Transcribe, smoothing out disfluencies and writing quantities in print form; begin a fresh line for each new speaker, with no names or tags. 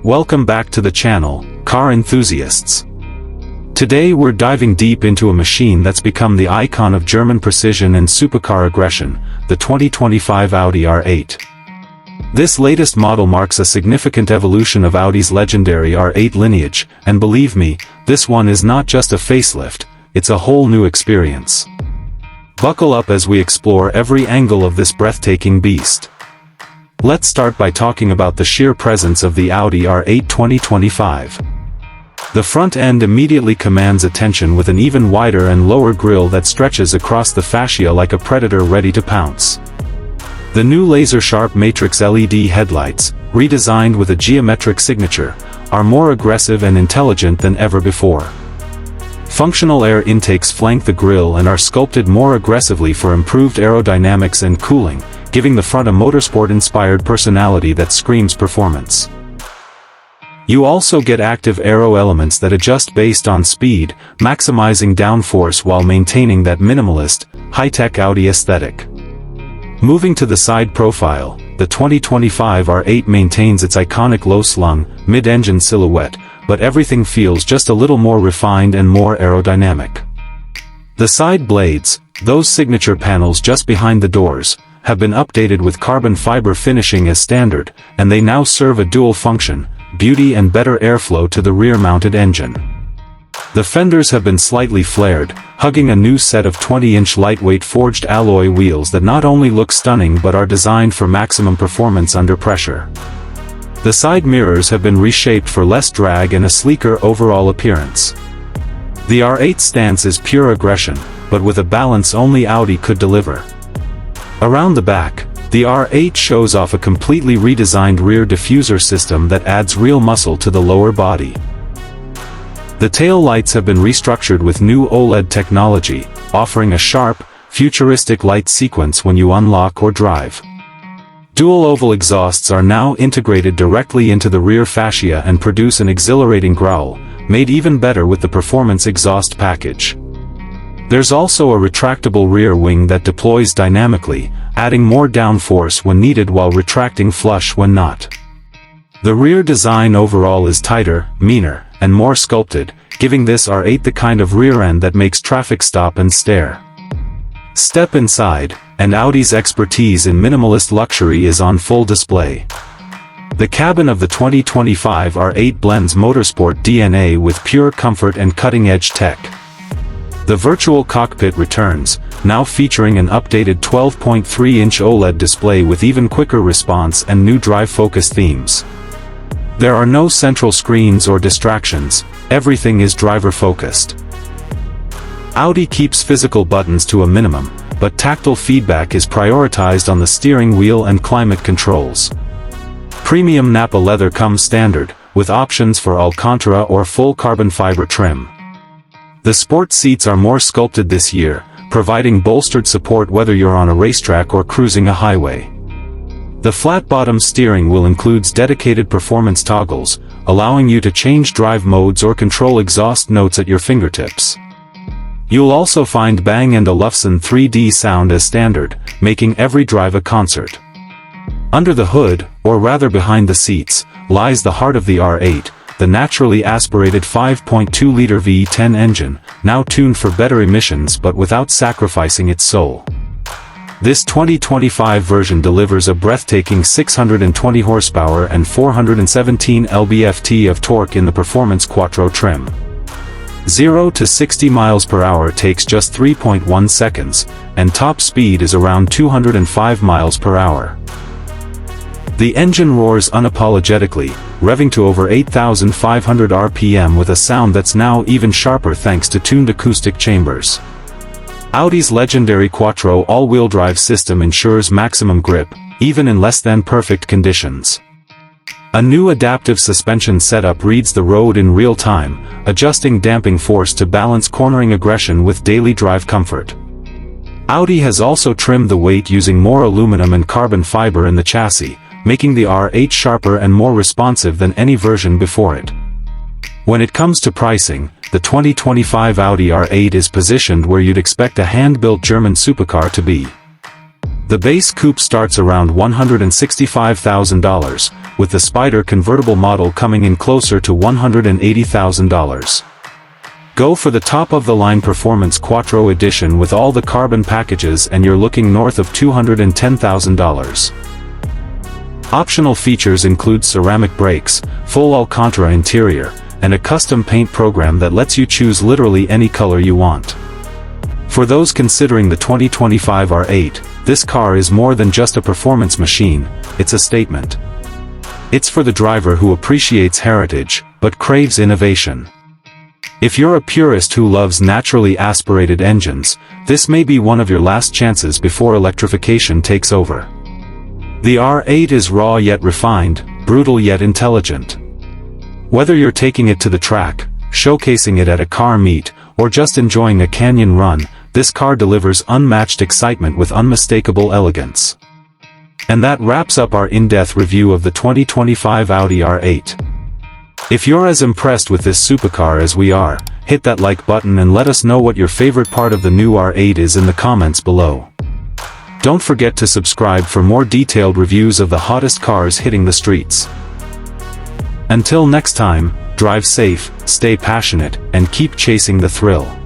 Welcome back to the channel, car enthusiasts. Today we're diving deep into a machine that's become the icon of German precision and supercar aggression, the 2025 Audi R8. This latest model marks a significant evolution of Audi's legendary R8 lineage, and believe me, this one is not just a facelift, it's a whole new experience. Buckle up as we explore every angle of this breathtaking beast. Let's start by talking about the sheer presence of the Audi R8 2025. The front end immediately commands attention with an even wider and lower grille that stretches across the fascia like a predator ready to pounce. The new laser-sharp matrix LED headlights, redesigned with a geometric signature, are more aggressive and intelligent than ever before. Functional air intakes flank the grille and are sculpted more aggressively for improved aerodynamics and cooling, giving the front a motorsport-inspired personality that screams performance. You also get active aero elements that adjust based on speed, maximizing downforce while maintaining that minimalist, high-tech Audi aesthetic. Moving to the side profile, the 2025 R8 maintains its iconic low-slung, mid-engine silhouette, but everything feels just a little more refined and more aerodynamic. The side blades, those signature panels just behind the doors, have been updated with carbon fiber finishing as standard, and they now serve a dual function, beauty and better airflow to the rear-mounted engine. The fenders have been slightly flared, hugging a new set of 20-inch lightweight forged alloy wheels that not only look stunning but are designed for maximum performance under pressure. The side mirrors have been reshaped for less drag and a sleeker overall appearance. The R8 stance is pure aggression, but with a balance only Audi could deliver. Around the back, the R8 shows off a completely redesigned rear diffuser system that adds real muscle to the lower body. The tail lights have been restructured with new OLED technology, offering a sharp, futuristic light sequence when you unlock or drive. Dual oval exhausts are now integrated directly into the rear fascia and produce an exhilarating growl, made even better with the performance exhaust package. There's also a retractable rear wing that deploys dynamically, adding more downforce when needed while retracting flush when not. The rear design overall is tighter, meaner, and more sculpted, giving this R8 the kind of rear end that makes traffic stop and stare. Step inside, and Audi's expertise in minimalist luxury is on full display. The cabin of the 2025 R8 blends motorsport DNA with pure comfort and cutting-edge tech. The virtual cockpit returns, now featuring an updated 12.3-inch OLED display with even quicker response and new drive-focused themes. There are no central screens or distractions, everything is driver-focused. Audi keeps physical buttons to a minimum, but tactile feedback is prioritized on the steering wheel and climate controls. Premium Nappa leather comes standard, with options for Alcantara or full carbon fiber trim. The sport seats are more sculpted this year, providing bolstered support whether you're on a racetrack or cruising a highway. The flat-bottom steering wheel includes dedicated performance toggles, allowing you to change drive modes or control exhaust notes at your fingertips. You'll also find Bang & Olufsen 3D sound as standard, making every drive a concert. Under the hood, or rather behind the seats, lies the heart of the R8, the naturally aspirated 5.2-liter V10 engine, now tuned for better emissions but without sacrificing its soul. This 2025 version delivers a breathtaking 620 horsepower and 417 lb-ft of torque in the Performance Quattro trim. 0 to 60 miles per hour takes just 3.1 seconds, and top speed is around 205 miles per hour. The engine roars unapologetically, revving to over 8,500 RPM with a sound that's now even sharper thanks to tuned acoustic chambers. Audi's legendary Quattro all-wheel drive system ensures maximum grip, even in less-than-perfect conditions. A new adaptive suspension setup reads the road in real time, adjusting damping force to balance cornering aggression with daily drive comfort. Audi has also trimmed the weight using more aluminum and carbon fiber in the chassis, making the R8 sharper and more responsive than any version before it. When it comes to pricing, the 2025 Audi R8 is positioned where you'd expect a hand-built German supercar to be. The base coupe starts around $165,000, with the Spider convertible model coming in closer to $180,000. Go for the top-of-the-line Performance Quattro Edition with all the carbon packages and you're looking north of $210,000. Optional features include ceramic brakes, full Alcantara interior, and a custom paint program that lets you choose literally any color you want. For those considering the 2025 R8, this car is more than just a performance machine, it's a statement. It's for the driver who appreciates heritage, but craves innovation. If you're a purist who loves naturally aspirated engines, this may be one of your last chances before electrification takes over. The R8 is raw yet refined, brutal yet intelligent. Whether you're taking it to the track, showcasing it at a car meet, or just enjoying a canyon run, this car delivers unmatched excitement with unmistakable elegance. And that wraps up our in-depth review of the 2025 Audi R8. If you're as impressed with this supercar as we are, hit that like button and let us know what your favorite part of the new R8 is in the comments below. Don't forget to subscribe for more detailed reviews of the hottest cars hitting the streets. Until next time, drive safe, stay passionate, and keep chasing the thrill.